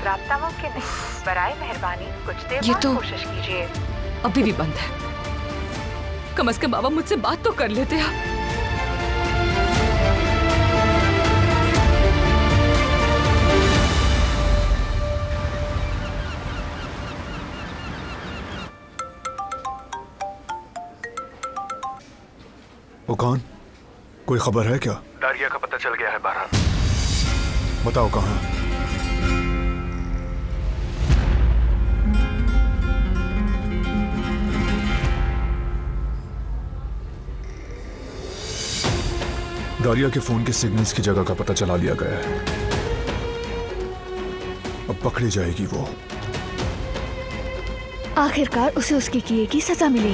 राब्ता मुमकिन नहीं। बराए मेहरबानी कुछ देर ये बाद तो- कोशिश कीजिए। अभी भी बंद है। कम से कम बाबा मुझसे बात तो कर लेते आप। वो कौन? कोई खबर है क्या? दारिया का पता चल गया है बारह। बताओ कहाँ? दारिया के फोन के सिग्नल्स की जगह का पता चला लिया गया है। अब पकड़ी जाएगी वो। आखिरकार उसे उसके किए की सजा मिलेगी।